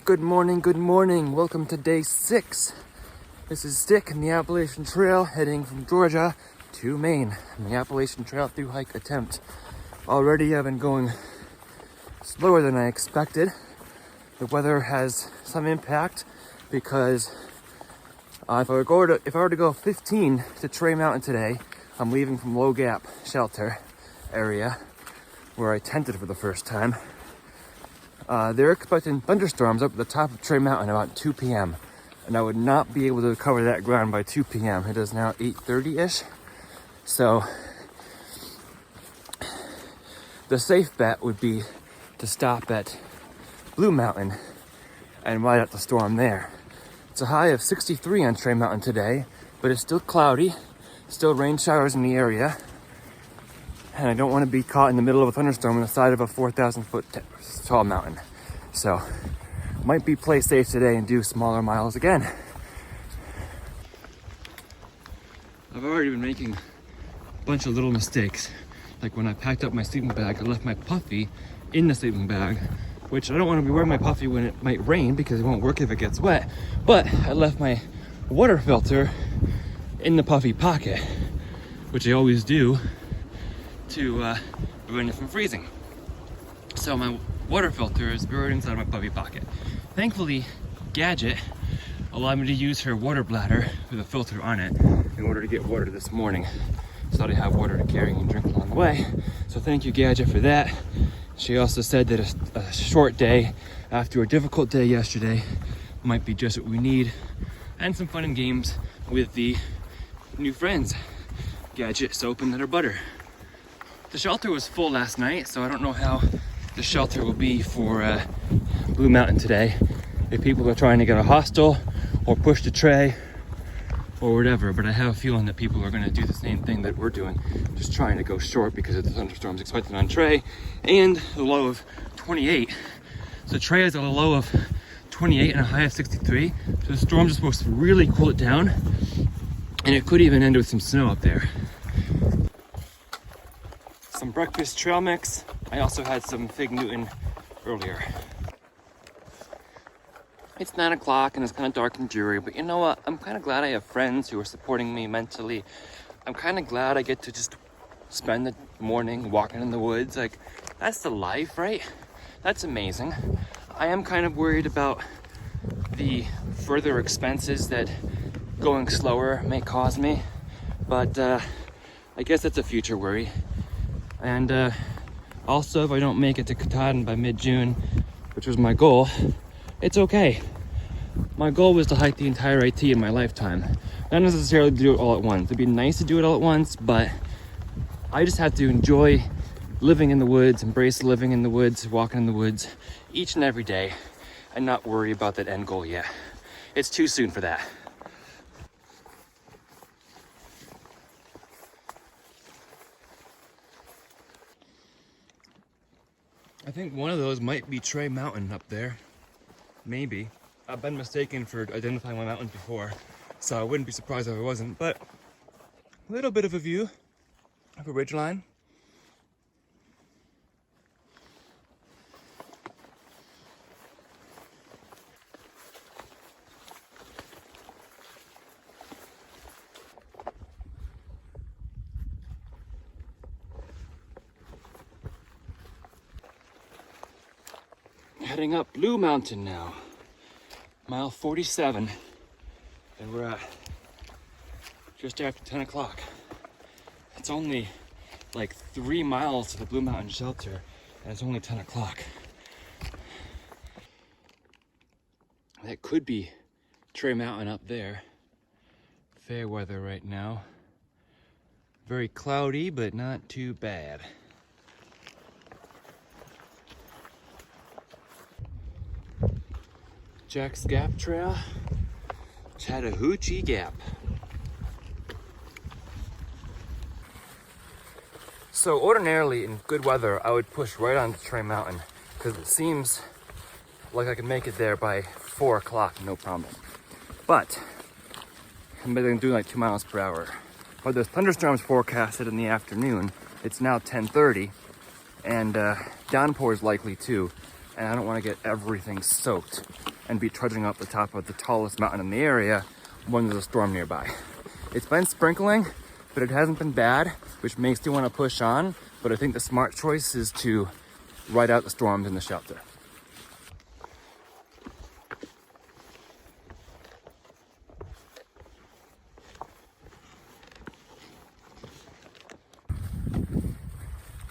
Good morning. Welcome to day 6. This is Dick in the Appalachian Trail heading from Georgia to Maine. On the Appalachian Trail Thru-Hike attempt. Already I've been going slower than I expected. The weather has some impact because if I were to go 15 to Tray Mountain today, I'm leaving from Low Gap Shelter area where I tented for the first time. They're expecting thunderstorms up at the top of Tray Mountain about 2 p.m. and I would not be able to cover that ground by 2 p.m. It is now 8:30-ish. So the safe bet would be to stop at Blue Mountain and ride out the storm there. It's a high of 63 on Tray Mountain today, but it's still cloudy, still rain showers in the area, and I don't want to be caught in the middle of a thunderstorm on the side of a 4,000 foot tall mountain. So might be play safe today and do smaller miles again. I've already been making a bunch of little mistakes. Like when I packed up my sleeping bag, I left my puffy in the sleeping bag, which I don't want to be wearing my puffy when it might rain because it won't work if it gets wet. But I left my water filter in the puffy pocket, which I always do to prevent it from freezing. So my water filter is buried inside my puffy pocket. Thankfully, Gadget allowed me to use her water bladder with a filter on it in order to get water this morning, so that I have water to carry and drink along the way. So thank you, Gadget, for that. She also said that a short day after a difficult day yesterday might be just what we need, and some fun and games with the new friends, Gadget, Soap, and Nutter Butter. The shelter was full last night, so I don't know how the shelter will be for Blue Mountain today. If people are trying to get a hostel or push the tray or whatever, but I have a feeling that people are going to do the same thing that we're doing, just trying to go short because of the thunderstorms expected on Tray and the low of 28. So Tray has a low of 28 and a high of 63. So the storms are supposed to really cool it down, and it could even end with some snow up there. Some breakfast trail mix. I also had some Fig Newton earlier. It's 9 o'clock and it's kind of dark and dreary, but you know what? I'm kind of glad I have friends who are supporting me mentally. I'm kind of glad I get to just spend the morning walking in the woods. Like, that's the life, right? That's amazing. I am kind of worried about the further expenses that going slower may cause me, but I guess that's a future worry. And also, if I don't make it to Katahdin by mid-June, which was my goal, it's okay. My goal was to hike the entire AT in my lifetime. Not necessarily to do it all at once. It'd be nice to do it all at once, but I just have to enjoy living in the woods, embrace living in the woods, walking in the woods each and every day, and not worry about that end goal yet. It's too soon for that. I think one of those might be Tray Mountain up there. Maybe. I've been mistaken for identifying my mountain before, so I wouldn't be surprised if it wasn't, but a little bit of a view of a ridgeline. Heading up Blue Mountain now, mile 47, and we're at just after 10 o'clock. It's only like 3 miles to the Blue Mountain shelter, and it's only 10 o'clock. That could be Tray Mountain up there. Fair weather right now. Very cloudy, but not too bad. Jack's Gap Trail, Chattahoochee Gap. So ordinarily in good weather, I would push right on to Tray Mountain because it seems like I can make it there by 4 o'clock, no problem. But I'm doing like 2 miles per hour. But there's thunderstorms forecasted in the afternoon. It's now 10:30, and downpour is likely too. and I don't want to get everything soaked and be trudging up the top of the tallest mountain in the area when there's a storm nearby. It's been sprinkling, but it hasn't been bad, which makes me want to push on. But I think the smart choice is to ride out the storms in the shelter.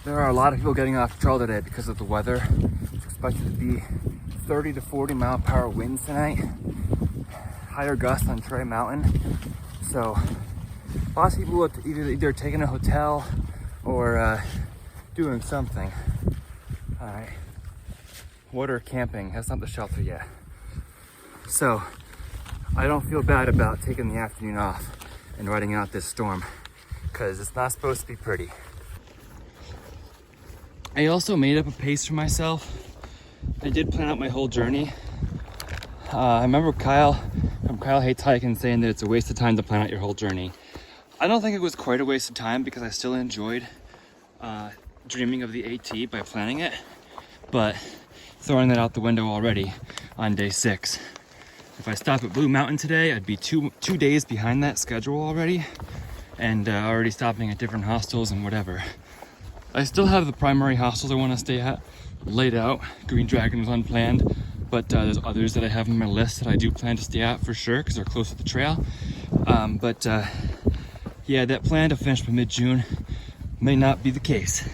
There are a lot of people getting off trail today because of the weather. It's expected to be 30 to 40 mile/hour winds tonight. Higher gusts on Trey Mountain. So lots of people are either taking a hotel or doing something. All right. Water camping. That's not the shelter yet. So I don't feel bad about taking the afternoon off and riding out this storm because it's not supposed to be pretty. I also made up a pace for myself. I did plan out my whole journey. I remember Kyle from Kyle Hates Hiking saying that it's a waste of time to plan out your whole journey. I don't think it was quite a waste of time because I still enjoyed dreaming of the AT by planning it, but throwing that out the window already on day 6. If I stop at Blue Mountain today, I'd be two days behind that schedule already, and already stopping at different hostels and whatever. I still have the primary hostels I want to stay at laid out. Green Dragon was unplanned, but there's others that I have on my list that I do plan to stay at for sure because they're close to the trail. Yeah, that plan to finish by mid-June may not be the case,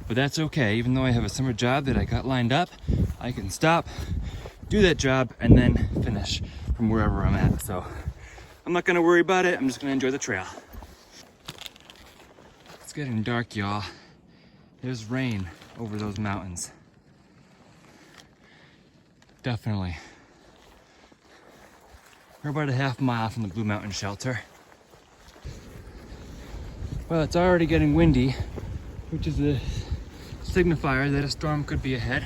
but that's okay. Even though I have a summer job that I got lined up, I can stop, do that job, and then finish from wherever I'm at. So I'm not gonna worry about it. I'm just gonna enjoy the trail. It's getting dark, y'all. There's rain over those mountains. Definitely. We're about a half mile from the Blue Mountain shelter. Well, it's already getting windy, which is a signifier that a storm could be ahead.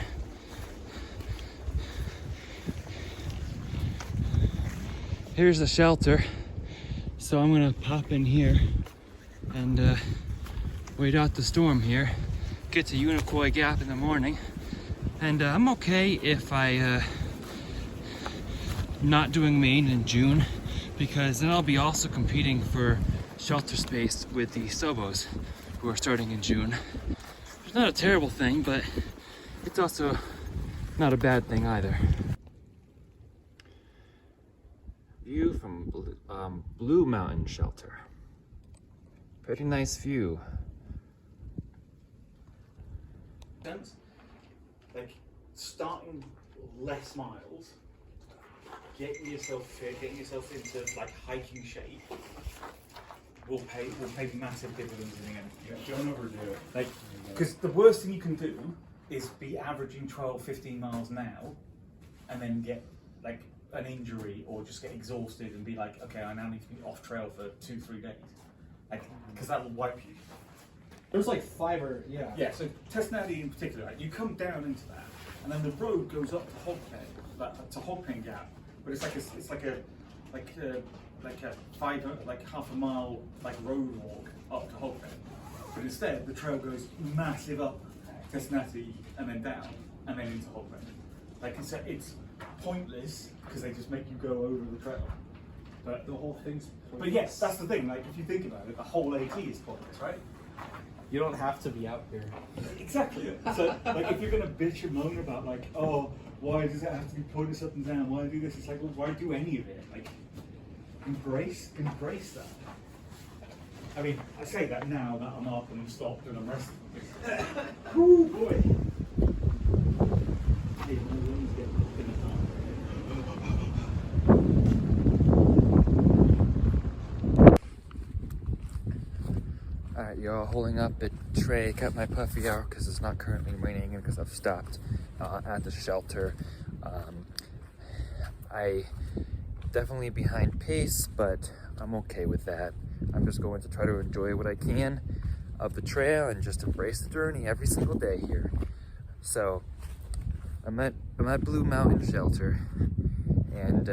Here's the shelter. So I'm gonna pop in here and wait out the storm here. Get to Unicoi Gap in the morning. And I'm okay if I not doing Maine in June, because then I'll be also competing for shelter space with the Sobos who are starting in June. It's not a terrible thing, but it's also not a bad thing either. View from Blue Mountain Shelter. Pretty nice view. Like starting less miles, getting yourself fit, getting yourself into like hiking shape will pay massive dividends in the end. Yeah, don't overdo it. Like, because the worst thing you can do is be averaging 12, 15 miles now and then get like an injury or just get exhausted and be like, okay, I now need to be off trail for 2-3 days. Like, because that will wipe you. There's like 5 or Yeah, so Tesnadi in particular, right, you come down into that, and then the road goes up to Hogpen, to Hogpen Gap, but it's like half a mile like road walk up to Hogpen. But instead, the trail goes massive up Tesnadi and then down and then into Hogpen. Like it's pointless because they just make you go over the trail. But the whole thing's pointless. But yes, that's the thing. Like if you think about it, the whole AT is pointless, right? You don't have to be out here. Exactly. So, like, if you're gonna bitch and moan about, like, oh, why does it have to be pointless up and down? Why do this? It's like, well, why do any of it? Like, embrace that. I mean, I say that now that I'm up and I'm stopped and I'm resting. Oh boy. Hey, my lungs get up in the dark. Alright, y'all, holding up at Trey, cut my puffy out because it's not currently raining and because I've stopped at the shelter. I definitely behind pace, but I'm okay with that. I'm just going to try to enjoy what I can of the trail and just embrace the journey every single day here. So I'm at Blue Mountain Shelter, and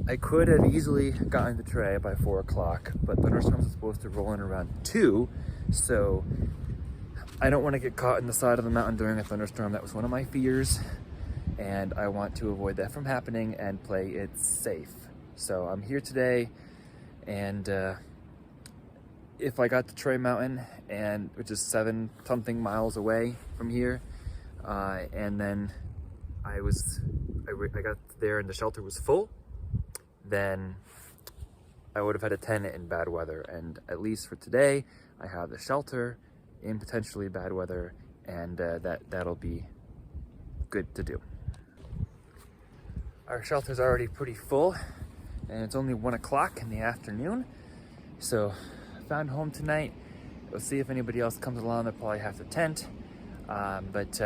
I could have easily gotten to Trey by 4 o'clock, but thunderstorms are supposed to roll in around 2, so I don't want to get caught in the side of the mountain during a thunderstorm. That was one of my fears, and I want to avoid that from happening and play it safe. So I'm here today, and if I got to Tray Mountain, and which is 7-something miles away from here, and then I got there and the shelter was full, then I would have had to tent it in bad weather. And at least for today, I have the shelter in potentially bad weather, and that'll be good to do. Our shelter's already pretty full, and it's only 1 o'clock in the afternoon. So I found home tonight. We'll see if anybody else comes along. They'll probably have to tent, but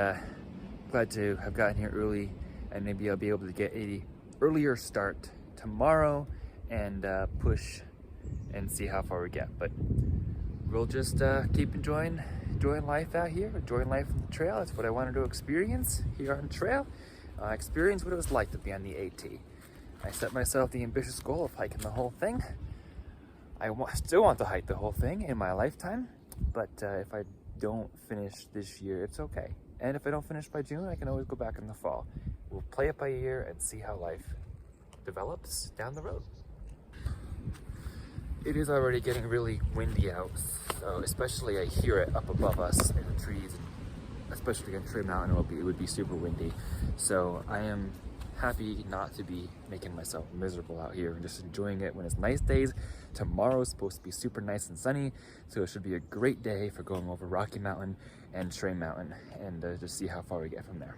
glad to have gotten here early, and maybe I'll be able to get a earlier start tomorrow and push and see how far we get. But we'll just keep enjoying life out here, enjoying life on the trail. That's what I wanted to experience here on the trail. Experience what it was like to be on the AT. I set myself the ambitious goal of hiking the whole thing. I still want to hike the whole thing in my lifetime, but if I don't finish this year, it's okay. And if I don't finish by June, I can always go back in the fall. We'll play it by ear and see how life develops down the road. It is already getting really windy out, so especially I hear it up above us in the trees, especially on Tray Mountain. It would be super windy. So I am happy not to be making myself miserable out here and just enjoying it when it's nice days. Tomorrow is supposed to be super nice and sunny, so it should be a great day for going over Rocky Mountain and Tray Mountain, and just see how far we get from there.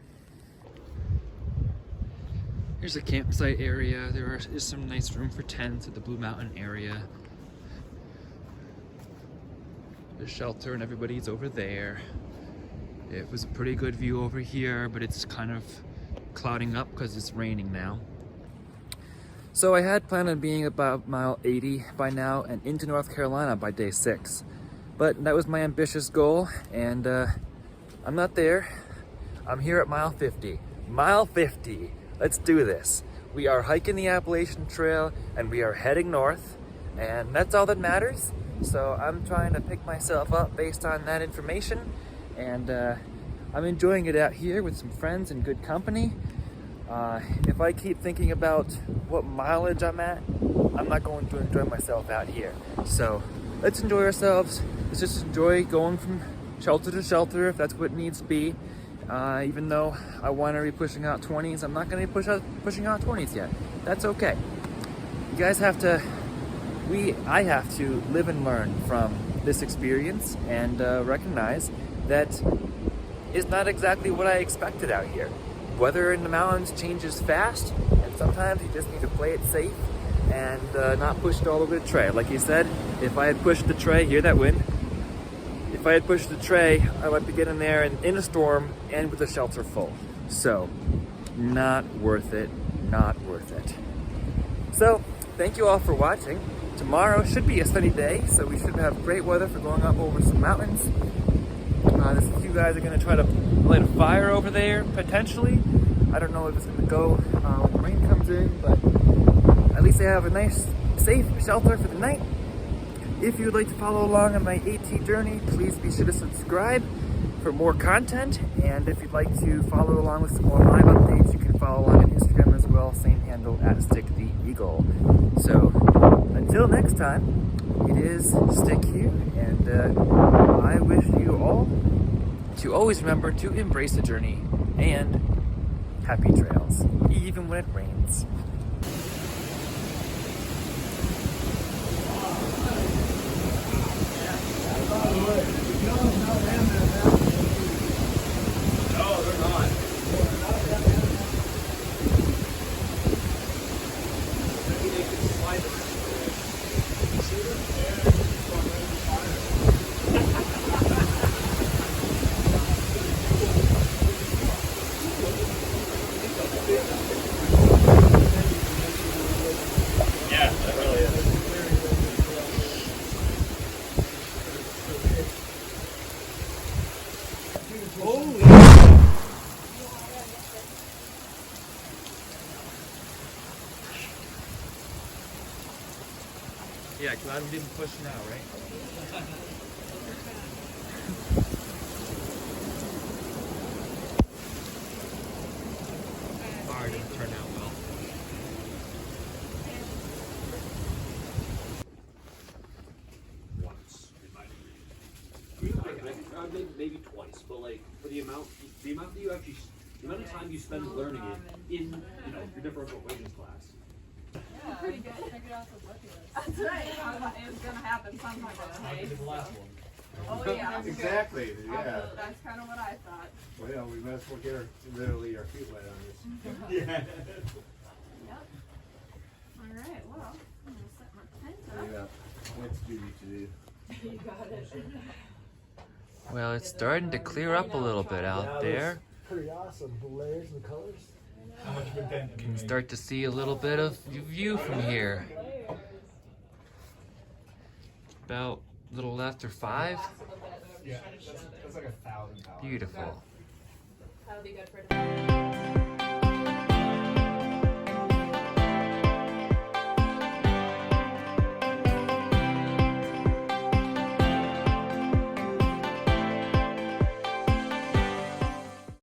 Here's a campsite area. There is some nice room for tents at the Blue Mountain area. The shelter and everybody's over there. It was a pretty good view over here, but it's kind of clouding up because it's raining now. So I had planned on being about mile 80 by now and into North Carolina by day 6. But that was my ambitious goal, and I'm not there. I'm here at mile 50. Mile 50. Let's do this. We are hiking the Appalachian Trail and we are heading north, and that's all that matters. So I'm trying to pick myself up based on that information, and I'm enjoying it out here with some friends and good company. If I keep thinking about what mileage I'm at, I'm not going to enjoy myself out here. So let's enjoy ourselves. Let's just enjoy going from shelter to shelter if that's what it needs to be. Even though I want to be pushing out 20s, I'm not going to be pushing out 20s yet. That's okay. You guys have to, I have to live and learn from this experience and recognize that it's not exactly what I expected out here. Weather in the mountains changes fast, and sometimes you just need to play it safe and not push it all over the tray. Like you said, if I had pushed the tray, hear that wind? If I had pushed the tray, I might be getting there in a storm and with the shelter full. So, not worth it, not worth it. So, thank you all for watching. Tomorrow should be a sunny day, so we should have great weather for going up over some mountains. There's a few guys are going to try to light a fire over there, potentially. I don't know if it's going to go when the rain comes in, but at least they have a nice, safe shelter for the night. If you would like to follow along on my AT journey, please be sure to subscribe for more content. And if you'd like to follow along with some more live updates, you can follow along on Instagram as well, same handle @StickTheEagle. So until next time, it is Stick here, and I wish you all to always remember to embrace the journey and happy trails, even when it rains. No, they're not. Maybe they could slide the rest of it. See them? Yeah, that really is. Yeah, glad we didn't push now, right? maybe twice, but like for the amount that you actually, the amount of time you spend learning it in, you know, your differential equations class. Yeah, pretty good. Figured out the bucket list. That's right. It was gonna happen sometime. I did the last one. Oh yeah. Exactly, yeah. That's kind of what I thought. Well, yeah, we might as well get literally our feet wet on this. Yeah. Yep. All right. Well, I'm gonna set my tent We up. got points duty to do. You got it. Well, it's starting to clear up a little bit out there. Pretty awesome. The layers and the colors. How much of a dent have you Can made? start to see a little bit of view from here. About a little after 5. Yeah, that's like 1,000 pounds. Beautiful. That'll be good for tomorrow.